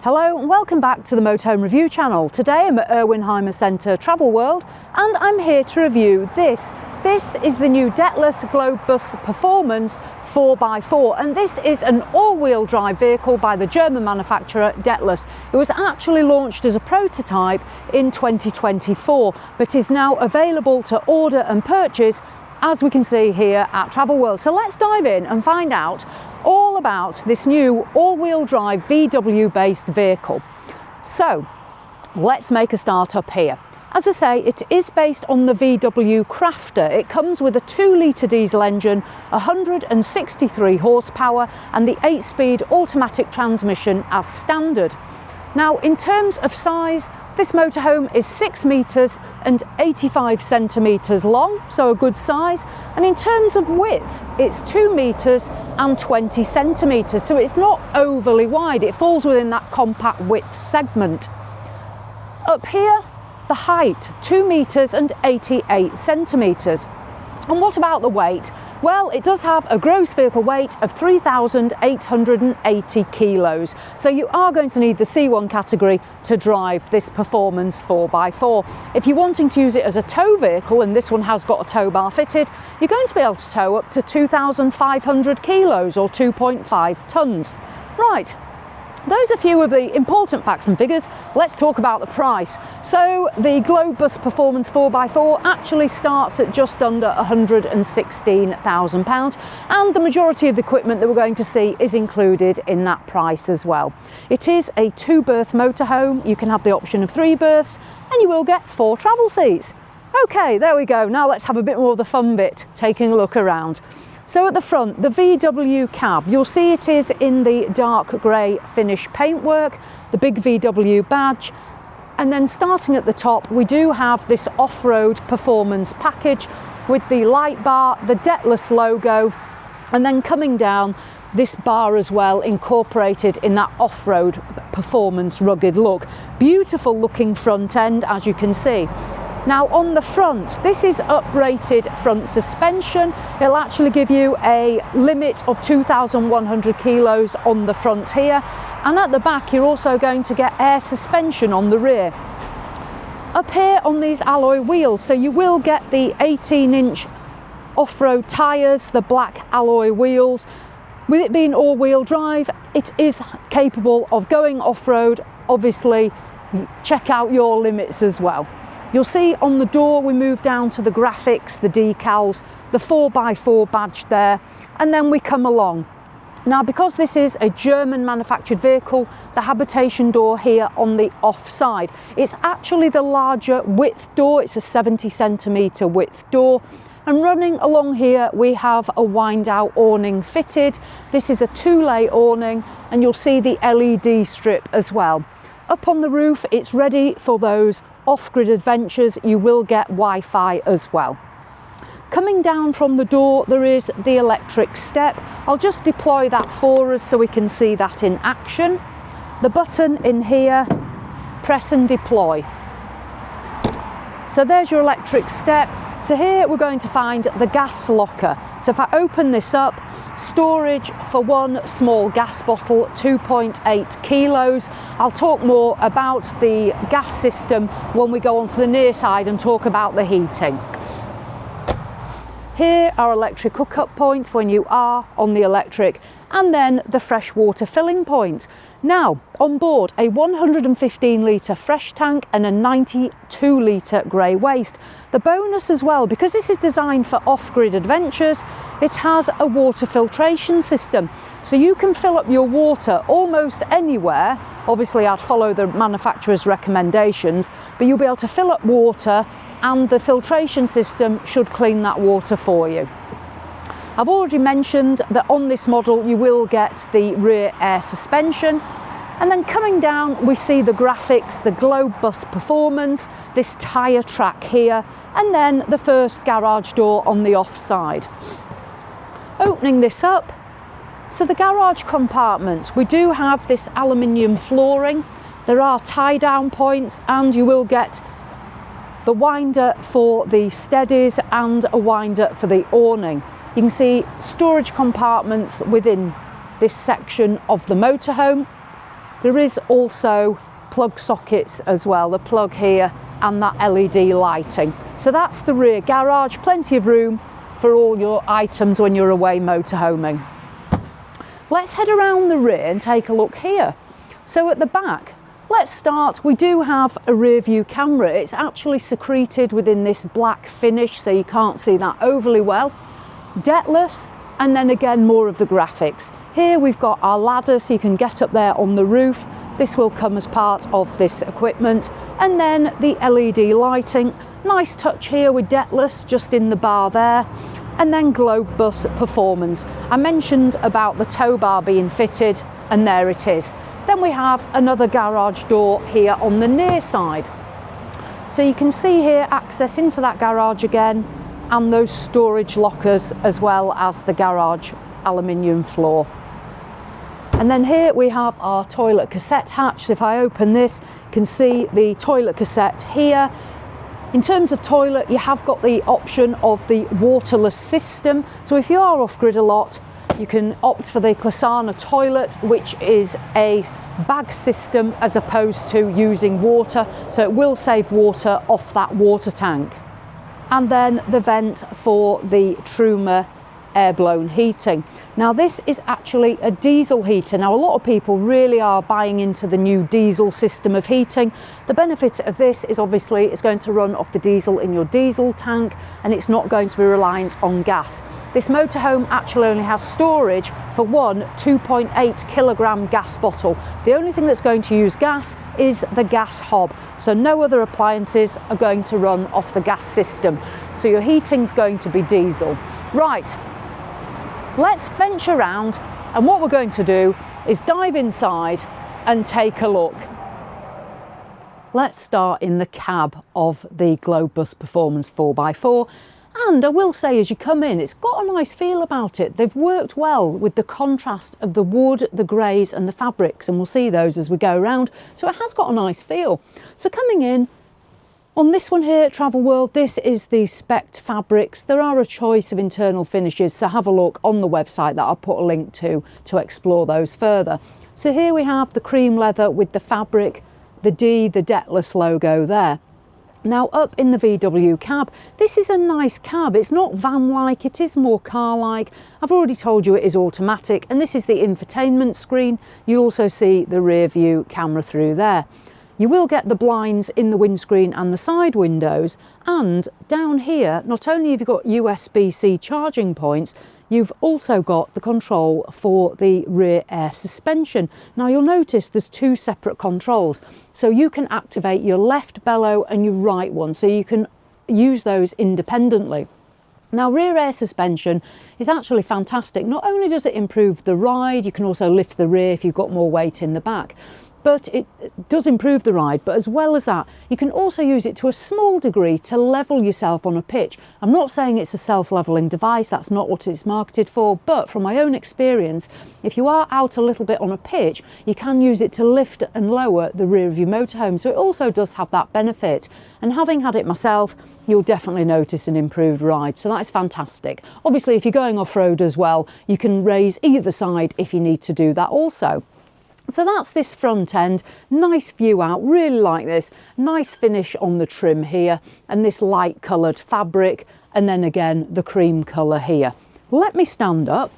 Hello and welcome back to the Motorhome Review channel. Today I'm at Erwinheimer Centre Travel World and I'm here to review this. This is the new Dethleffs Globebus Performance 4x4 and this is an all-wheel drive vehicle by the German manufacturer Dethleffs. It was actually launched as a prototype in 2024 but is now available to order and purchase, as we can see here at Travel World. So let's dive in and find out all about this new all-wheel drive VW based vehicle. So let's make a start up here. As I say, it is based on the VW Crafter. It comes with a 2-litre diesel engine, 163 horsepower and the 8-speed automatic transmission as standard. Now in terms of size, this motorhome is 6 metres and 85 centimetres long, so a good size. And in terms of width, it's 2 metres and 20 centimetres, so it's not overly wide. It falls within that compact width segment. Up here, the height, 2 metres and 88 centimetres. And what about the weight? Well, it does have a gross vehicle weight of 3,880 kilos. So you are going to need the C1 category to drive this Performance 4x4. If you're wanting to use it as a tow vehicle, and this one has got a tow bar fitted, you're going to be able to tow up to 2,500 kilos or 2.5 tonnes. Right. Those are a few of the important facts and figures. Let's talk about the price. So the Globebus Performance 4x4 actually starts at just under £116,000 and the majority of the equipment that we're going to see is included in that price as well. It is a 2-berth motorhome. You can have the option of 3 berths and you will get 4 travel seats. Okay, there we go. Now let's have a bit more of the fun bit, taking a look around. So at the front, the VW cab, you'll see it is in the dark grey finish paintwork, the big VW badge, and then starting at the top we do have this off-road performance package with the light bar, the Dethleffs logo, and then coming down this bar as well, incorporated in that off-road performance rugged look. Beautiful looking front end, as you can see. Now on the front, this is uprated front suspension. It'll actually give you a limit of 2,100 kilos on the front here. And at the back, you're also going to get air suspension on the rear. Up here on these alloy wheels, so you will get the 18-inch off-road tyres, the black alloy wheels. With it being all-wheel drive, it is capable of going off-road. Obviously, check out your limits as well. You'll see on the door we move down to the graphics, the decals, the 4x4 badge there, and then we come along. Now because this is a German manufactured vehicle, the habitation door here on the off side, it's actually the larger width door. It's a 70 centimetre width door. And running along here we have a wind out awning fitted. This is a 2-lay awning and you'll see the LED strip as well. Up on the roof, it's ready for those off-grid adventures. You will get Wi-Fi as well. Coming down from the door, there is the electric step. I'll just deploy that for us so we can see that in action. The button in here, press and deploy. So there's your electric step. So here we're going to find the gas locker. So if I open this up, storage for 1 small gas bottle, 2.8 kilos. I'll talk more about the gas system when we go on to the near side and talk about the heating. Here our electric hookup point when you are on the electric, and then the fresh water filling point. Now on board, a 115 litre fresh tank and a 92 litre grey waste. The bonus as well, because this is designed for off-grid adventures, it has a water filtration system. So you can fill up your water almost anywhere. Obviously I'd follow the manufacturer's recommendations, but you'll be able to fill up water and the filtration system should clean that water for you. I've already mentioned that on this model you will get the rear air suspension, and then coming down we see the graphics, the Globebus Performance, this tyre track here, and then the first garage door on the off side. Opening this up, so the garage compartments, we do have this aluminium flooring. There are tie down points and you will get the winder for the steadies and a winder for the awning. You can see storage compartments within this section of the motorhome. There is also plug sockets as well, the plug here and that LED lighting. So that's the rear garage, plenty of room for all your items when you're away motorhoming. Let's head around the rear and take a look here. So at the back, let's start, we do have a rear view camera. It's actually secreted within this black finish, so you can't see that overly well. Dethleffs, and then again more of the graphics. Here we've got our ladder, so you can get up there on the roof. This will come as part of this equipment. And then the LED lighting, nice touch here with Dethleffs just in the bar there. And then Globebus Performance. I mentioned about the tow bar being fitted, and there it is. Then we have another garage door here on the near side. So you can see here access into that garage again, and those storage lockers as well as the garage aluminium floor. And then here we have our toilet cassette hatch. So if I open this, you can see the toilet cassette here. In terms of toilet, you have got the option of the waterless system. So if you are off-grid a lot, you can opt for the Clesana toilet, which is a bag system as opposed to using water. So it will save water off that water tank. And then the vent for the Truma air-blown heating. Now this is actually a diesel heater. Now a lot of people really are buying into the new diesel system of heating. The benefit of this is obviously it's going to run off the diesel in your diesel tank, and it's not going to be reliant on gas. This motorhome actually only has storage for one 2.8 kilogram gas bottle. The only thing that's going to use gas is the gas hob. So no other appliances are going to run off the gas system. So your heating's going to be diesel. Right. Let's venture around, and what we're going to do is dive inside and take a look. Let's start in the cab of the Globebus Performance 4x4, and I will say as you come in, it's got a nice feel about it. They've worked well with the contrast of the wood, the greys and the fabrics, and we'll see those as we go around, so it has got a nice feel. So coming in, on this one here, Travel World, this is the spec fabrics. There are a choice of internal finishes, so have a look on the website that I'll put a link to explore those further. So here we have the cream leather with the fabric, the Dethleffs logo there. Now up in the VW cab, this is a nice cab. It's not van-like, it is more car-like. I've already told you it is automatic, and this is the infotainment screen. You also see the rear view camera through there. You will get the blinds in the windscreen and the side windows, and down here not only have you got USB-C charging points, you've also got the control for the rear air suspension. Now you'll notice there's two separate controls, so you can activate your left bellow and your right one, so you can use those independently. Now rear air suspension is actually fantastic. Not only does it improve the ride, you can also lift the rear if you've got more weight in the back. But it does improve the ride, but as well as that, you can also use it to a small degree to level yourself on a pitch. I'm not saying it's a self-leveling device, that's not what it's marketed for, but from my own experience, if you are out a little bit on a pitch, you can use it to lift and lower the rear of your motorhome, so it also does have that benefit. And having had it myself, you'll definitely notice an improved ride, so that's fantastic. Obviously, if you're going off-road as well, you can raise either side if you need to do that also. So that's this front end, nice view out, really like this, nice finish on the trim here, and this light coloured fabric, and then again the cream colour here. Let me stand up.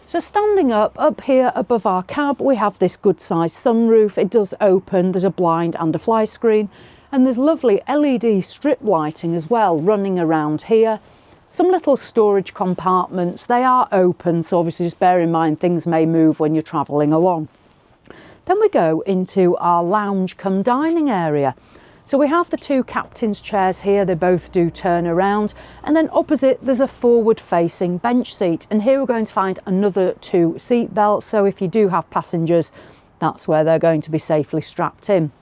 So standing up here above our cab, we have this good sized sunroof. It does open, there's a blind and a fly screen, and there's lovely LED strip lighting as well running around here. Some little storage compartments, they are open, so obviously just bear in mind things may move when you're travelling along. Then we go into our lounge cum dining area. So we have the two captain's chairs here, they both do turn around, and then opposite there's a forward facing bench seat, and here we're going to find another two seat belts, so if you do have passengers, that's where they're going to be safely strapped in.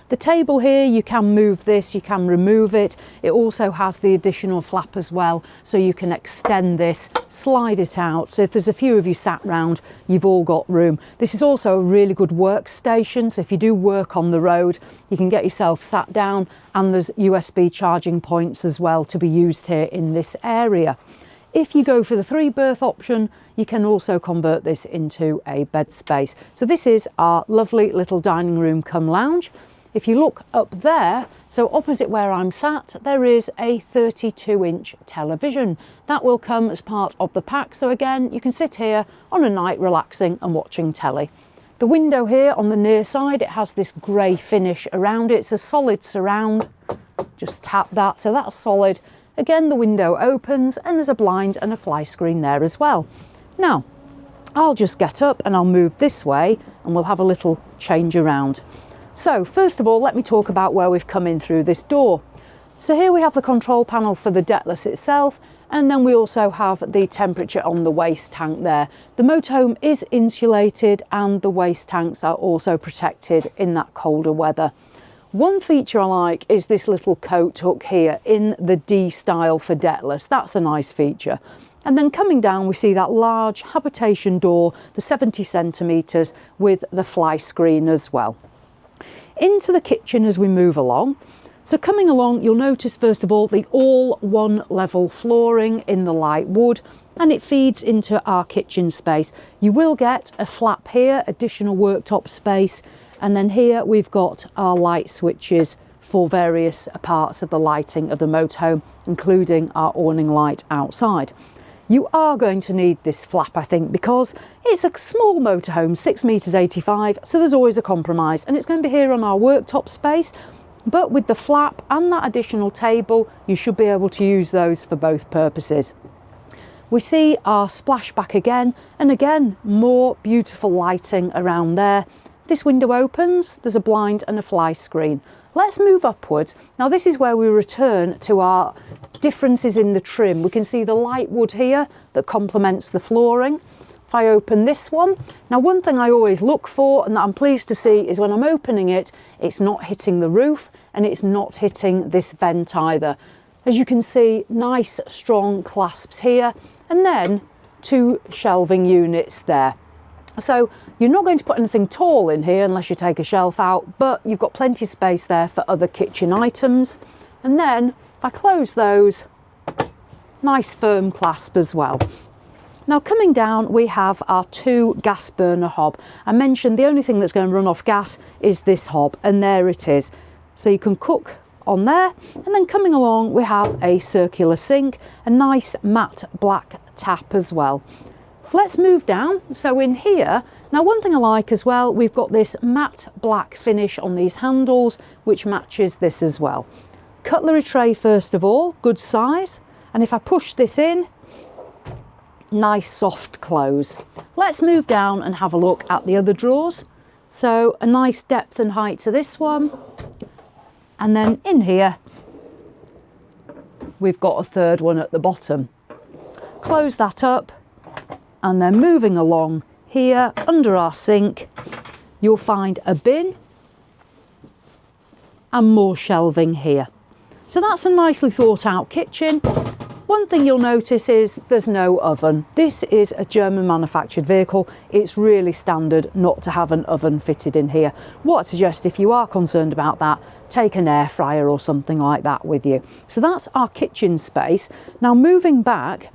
The table here, you can move this, you can remove it. It also has the additional flap as well, so you can extend this, slide it out. So if there's a few of you sat round, you've all got room. This is also a really good workstation, so if you do work on the road, you can get yourself sat down, and there's USB charging points as well to be used here in this area. If you go for the 3-berth option, you can also convert this into a bed space. So this is our lovely little dining room cum lounge. If you look up there, so opposite where I'm sat, there is a 32-inch television. That will come as part of the pack. So again, you can sit here on a night relaxing and watching telly. The window here on the near side, it has this grey finish around it. It's a solid surround. Just tap that, so that's solid. Again, the window opens and there's a blind and a fly screen there as well. Now, I'll just get up and I'll move this way and we'll have a little change around. So first of all, let me talk about where we've come in through this door. So here we have the control panel for the Dethleffs itself, and then we also have the temperature on the waste tank there. The motorhome is insulated and the waste tanks are also protected in that colder weather. One feature I like is this little coat hook here in the D style for Dethleffs. That's a nice feature. And then coming down, we see that large habitation door, the 70 centimetres with the fly screen as well. Into the kitchen as we move along. So coming along, you'll notice first of all the all one level flooring in the light wood, and it feeds into our kitchen space. You will get a flap here, additional worktop space. And then here we've got our light switches for various parts of the lighting of the motorhome, including our awning light outside. You are going to need this flap, I think, because it's a small motorhome, 6 metres 85, so there's always a compromise. And it's going to be here on our worktop space, but with the flap and that additional table, you should be able to use those for both purposes. We see our splashback again, and again, more beautiful lighting around there. This window opens, there's a blind and a fly screen. Let's move upwards. Now this is where we return to our differences in the trim. We can see the light wood here that complements the flooring. If I open this one, now one thing I always look for and that I'm pleased to see is when I'm opening it, it's not hitting the roof and it's not hitting this vent either. As you can see, nice strong clasps here, and then 2 shelving units there. So you're not going to put anything tall in here unless you take a shelf out, but you've got plenty of space there for other kitchen items. And then if I close those, nice firm clasp as well. Now coming down, we have our 2 gas burner hob. I mentioned the only thing that's going to run off gas is this hob, and there it is. So you can cook on there. And then coming along, we have a circular sink, a nice matte black tap as well. Let's move down. So in here, now one thing I like as well, we've got this matte black finish on these handles, which matches this as well. Cutlery tray first of all, good size. And if I push this in, nice soft close. Let's move down and have a look at the other drawers. So a nice depth and height to this one. And then in here, we've got a third one at the bottom. Close that up. And then moving along here under our sink, you'll find a bin and more shelving here. So that's a nicely thought out kitchen. One thing you'll notice is there's no oven. This is a German manufactured vehicle. It's really standard not to have an oven fitted in here. What I suggest, if you are concerned about that, take an air fryer or something like that with you. So that's our kitchen space. Now moving back,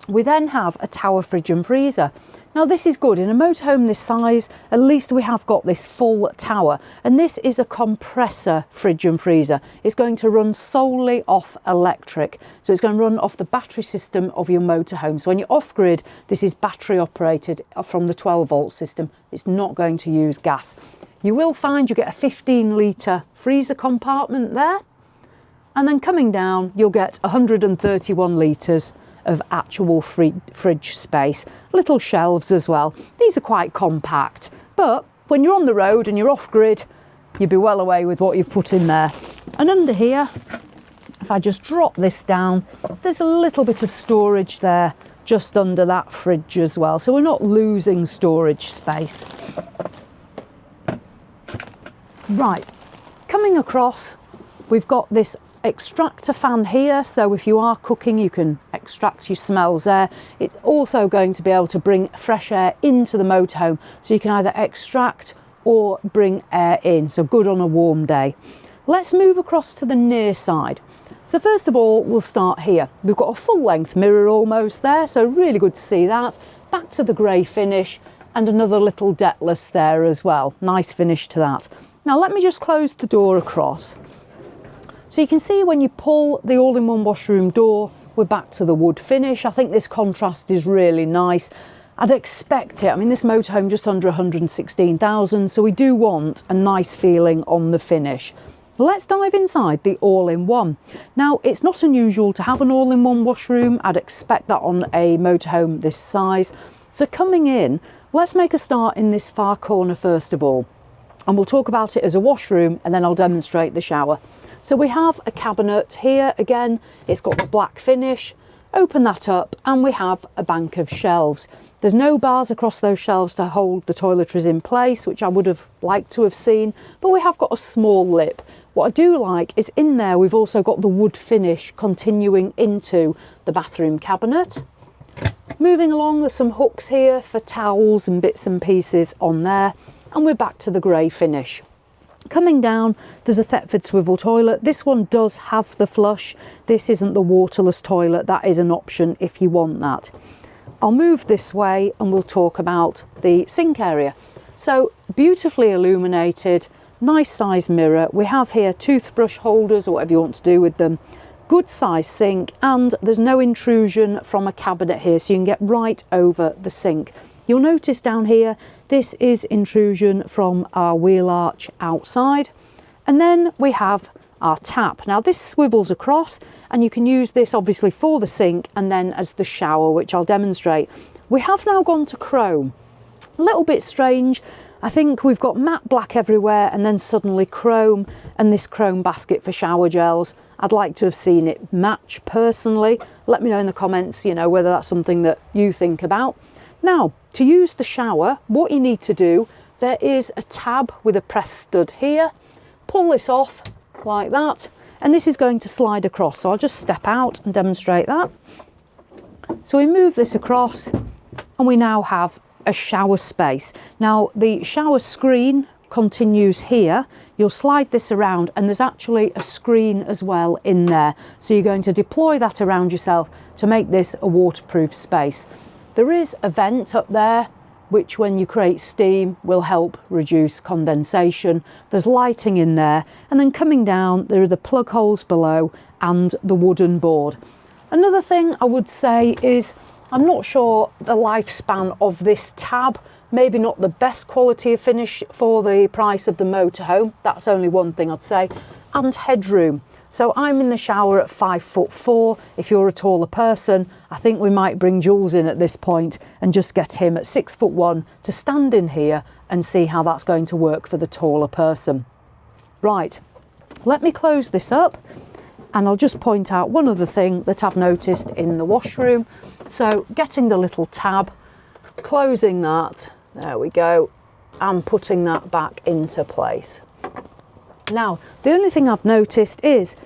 we then have a tower fridge and freezer. Now this is good. In a motorhome this size, at least we have got this full tower, and this is a compressor fridge and freezer. It's going to run solely off electric. So it's going to run off the battery system of your motorhome. So when you're off grid, this is battery operated from the 12-volt system. It's not going to use gas. You will find you get a 15-litre freezer compartment there. And then coming down, you'll get 131 litres of actual fridge space. Little shelves as well. These are quite compact, but when you're on the road and you're off grid, you'll be well away with what you've put in there. And under here, if I just drop this down, there's a little bit of storage there just under that fridge as well. So we're not losing storage space. Right, coming across, we've got this extractor fan here, so if you are cooking you can extract your smells there. It's also going to be able to bring fresh air into the motorhome, so you can either extract or bring air in, so good on a warm day. Let's move across to the near side. So first of all, we'll start here. We've got a full length mirror almost there, so really good to see that. Back to the grey finish and another little Dethleffs there as well. Nice finish to that. Now let me just close the door across. So you can see when you pull the all-in-one washroom door, we're back to the wood finish. I think this contrast is really nice. I'd expect it. I mean, this motorhome just under 116,000, so we do want a nice feeling on the finish. Let's dive inside the all-in-one. Now, it's not unusual to have an all-in-one washroom. I'd expect that on a motorhome this size. So coming in, let's make a start in this far corner first of all. And we'll talk about it as a washroom and then I'll demonstrate the shower. So we have a cabinet here. Again, it's got the black finish. Open that up and we have a bank of shelves. There's no bars across those shelves to hold the toiletries in place, which I would have liked to have seen, but we have got a small lip. What I do like is in there we've also got the wood finish continuing into the bathroom cabinet. Moving along, there's some hooks here for towels and bits and pieces on there, and we're back to the grey finish. Coming down, there's a Thetford swivel toilet. This one does have the flush. This isn't the waterless toilet. That is an option if you want that. I'll move this way and we'll talk about the sink area. So beautifully illuminated, nice size mirror. We have here toothbrush holders or whatever you want to do with them. Good size sink, and there's no intrusion from a cabinet here, so you can get right over the sink. You'll notice down here, this is intrusion from our wheel arch outside. And then we have our tap. Now this swivels across and you can use this obviously for the sink and then as the shower, which I'll demonstrate. We have now gone to chrome. A little bit strange. I think we've got matte black everywhere and then suddenly chrome, and this chrome basket for shower gels. I'd like to have seen it match personally. Let me know in the comments, you know, whether that's something that you think about. Now, to use the shower, what you need to do, there is a tab with a press stud here. Pull this off like that, and this is going to slide across. So I'll just step out and demonstrate that. So we move this across and we now have a shower space. Now the shower screen continues here. You'll slide this around and there's actually a screen as well in there. So you're going to deploy that around yourself to make this a waterproof space. There is a vent up there, which when you create steam will help reduce condensation. There's lighting in there, and then coming down there are the plug holes below and the wooden board. Another thing I would say is I'm not sure the lifespan of this tab. Maybe not the best quality of finish for the price of the motorhome. That's only one thing I'd say. And headroom. So I'm in the shower at 5'4". If you're a taller person, I think we might bring Jules in at this point and just get him at 6'1" to stand in here and see how that's going to work for the taller person. Right, let me close this up and I'll just point out one other thing that I've noticed in the washroom. So getting the little tab, closing that, there we go, and putting that back into place. Now, the only thing I've noticed is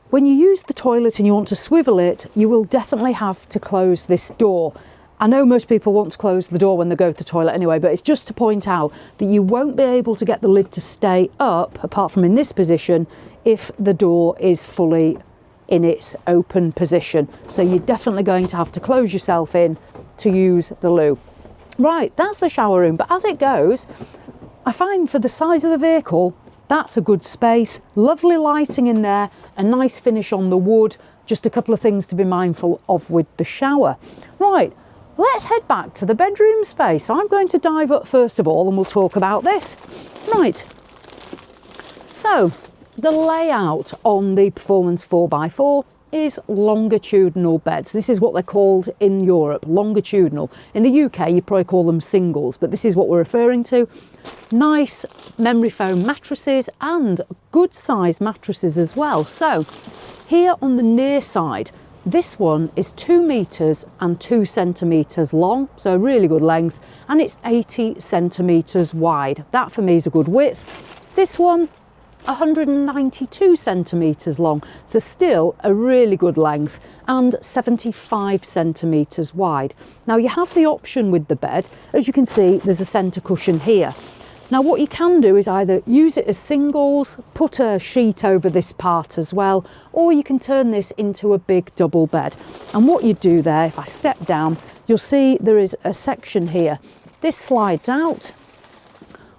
when you use the toilet and you want to swivel it, you will definitely have to close this door. I know most people want to close the door when they go to the toilet anyway, but it's just to point out that you won't be able to get the lid to stay up, apart from in this position, if the door is fully in its open position. So you're definitely going to have to close yourself in to use the loo. Right, that's the shower room, but as it goes, I find for the size of the vehicle, that's a good space, lovely lighting in there, a nice finish on the wood, just a couple of things to be mindful of with the shower. Right, let's head back to the bedroom space. I'm going to dive up first of all and we'll talk about this. Right, so the layout on the Performance 4x4 is longitudinal beds. This is what they're called in Europe, longitudinal. In the UK, you probably call them singles, but this is what we're referring to. Nice memory foam mattresses and good size mattresses as well. So here on the near side, this one is 2 meters and 2 centimeters long, so really good length, and it's 80 centimeters wide. That for me is a good width. This one, 192 centimeters long, so still a really good length, and 75 centimeters wide. Now you have the option with the bed, as you can see there's a center cushion here. Now what you can do is either use it as singles, put a sheet over this part as well, or you can turn this into a big double bed. And what you do there, if I step down, you'll see there is a section here. This slides out,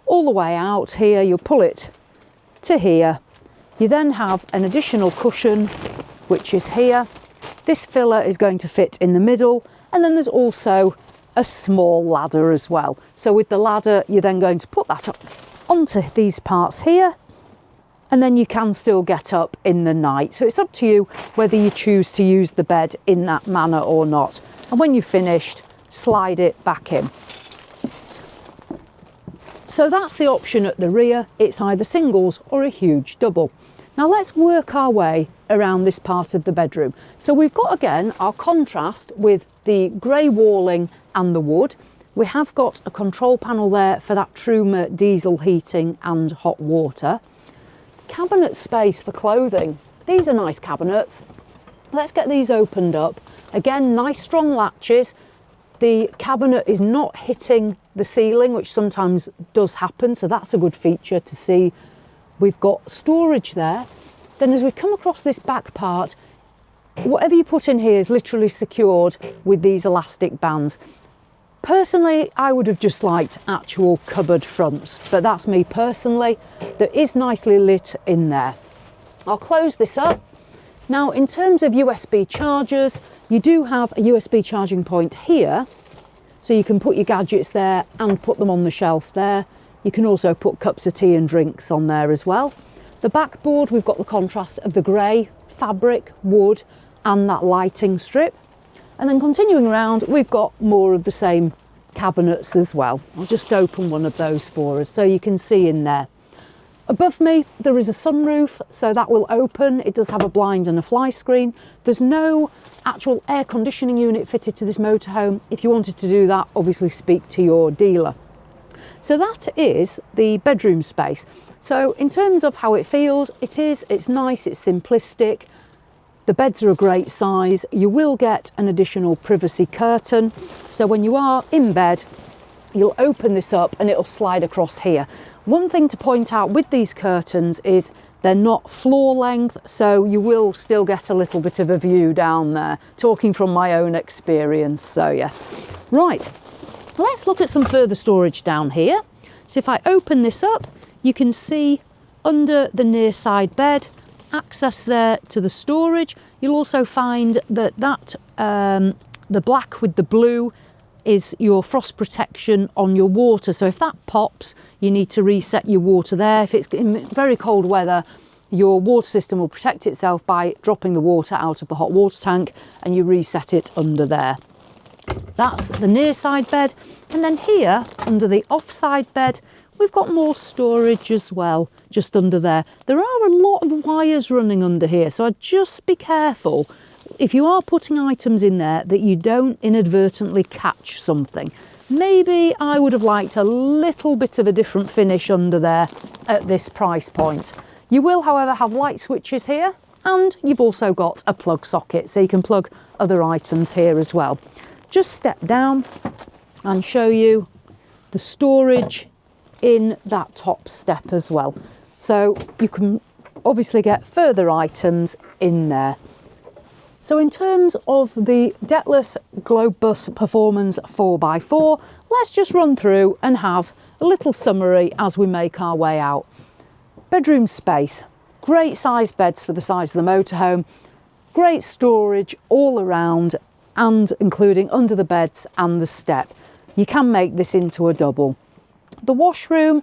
all the way out here, you'll pull it to here. You then have an additional cushion, which is here. This filler is going to fit in the middle, and then there's also a small ladder as well. So with the ladder, you're then going to put that up onto these parts here, and then you can still get up in the night. So it's up to you whether you choose to use the bed in that manner or not. And when you've finished, slide it back in. So that's the option at the rear. It's either singles or a huge double. Now let's work our way around this part of the bedroom. So we've got again our contrast with the grey walling and the wood. We have got a control panel there for that Truma diesel heating and hot water. Cabinet space for clothing. These are nice cabinets. Let's get these opened up. Again, nice strong latches. The cabinet is not hitting the ceiling, which sometimes does happen, so that's a good feature to see. We've got storage there. Then as we come across this back part, whatever you put in here is literally secured with these elastic bands. Personally, I would have just liked actual cupboard fronts, but that's me personally. There is nicely lit in there. I'll close this up. Now, in terms of USB chargers, you do have a USB charging point here, so you can put your gadgets there and put them on the shelf there. You can also put cups of tea and drinks on there as well. The backboard, we've got the contrast of the grey fabric, wood, and that lighting strip. And then continuing around, we've got more of the same cabinets as well. I'll just open one of those for us so you can see in there. Above me, there is a sunroof, so that will open. It does have a blind and a fly screen. There's no actual air conditioning unit fitted to this motorhome. If you wanted to do that, obviously speak to your dealer. So that is the bedroom space. So in terms of how it feels, it's nice, it's simplistic. The beds are a great size. You will get an additional privacy curtain. So when you are in bed, you'll open this up and it'll slide across here. One thing to point out with these curtains is they're not floor length, so you will still get a little bit of a view down there, talking from my own experience, so yes. Right, let's look at some further storage down here. So if I open this up, you can see under the near side bed, access there to the storage. You'll also find that the black with the blue is your frost protection on your water. So if that pops, you need to reset your water there. If it's in very cold weather, your water system will protect itself by dropping the water out of the hot water tank, and you reset it under there. That's the near side bed. And then here, under the off side bed, we've got more storage as well, just under there. There are a lot of wires running under here, so I'd just be careful if you are putting items in there that you don't inadvertently catch something. Maybe I would have liked a little bit of a different finish under there at this price point. You will, however, have light switches here, and you've also got a plug socket, so you can plug other items here as well. Just step down and show you the storage in that top step as well. So you can obviously get further items in there. So in terms of the Dethleffs Globebus Performance 4x4, let's just run through and have a little summary as we make our way out. Bedroom space, great size beds for the size of the motorhome, great storage all around and including under the beds and the step. You can make this into a double. The washroom,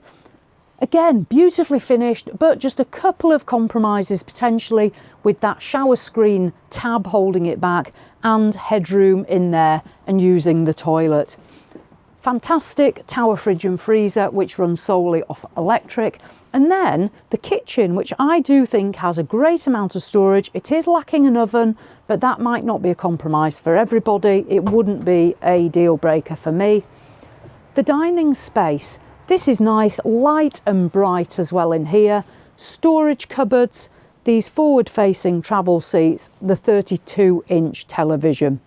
again, beautifully finished, but just a couple of compromises potentially with that shower screen tab holding it back and headroom in there and using the toilet. Fantastic tower fridge and freezer, which runs solely off electric. And then the kitchen, which I do think has a great amount of storage. It is lacking an oven, but that might not be a compromise for everybody. It wouldn't be a deal breaker for me. The dining space, this is nice, light and bright as well in here. Storage cupboards, these forward-facing travel seats, the 32-inch television.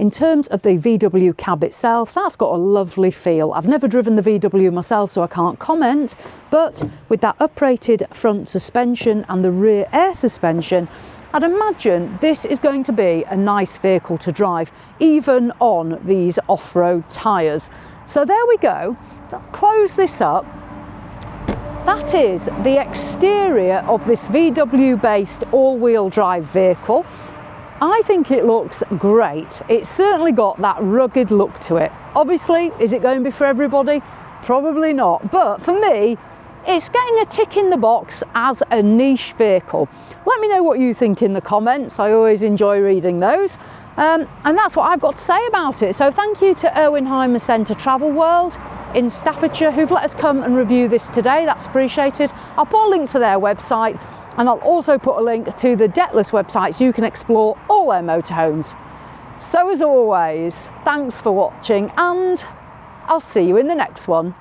In terms of the VW cab itself, that's got a lovely feel. I've never driven the VW myself, so I can't comment, but with that uprated front suspension and the rear air suspension, I'd imagine this is going to be a nice vehicle to drive, even on these off-road tyres. So there we go. Close this up. That is the exterior of this VW-based all-wheel drive vehicle. I think it looks great. It's certainly got that rugged look to it. Obviously, is it going to be for everybody? Probably not, but for me, it's getting a tick in the box as a niche vehicle. Let me know what you think in the comments. I always enjoy reading those. And that's what I've got to say about it. So thank you to Erwinheimer Centre Travel World in Staffordshire who've let us come and review this today. That's appreciated. I'll put a link to their website, and I'll also put a link to the Dethleffs website so you can explore all their motorhomes. So as always, thanks for watching, and I'll see you in the next one.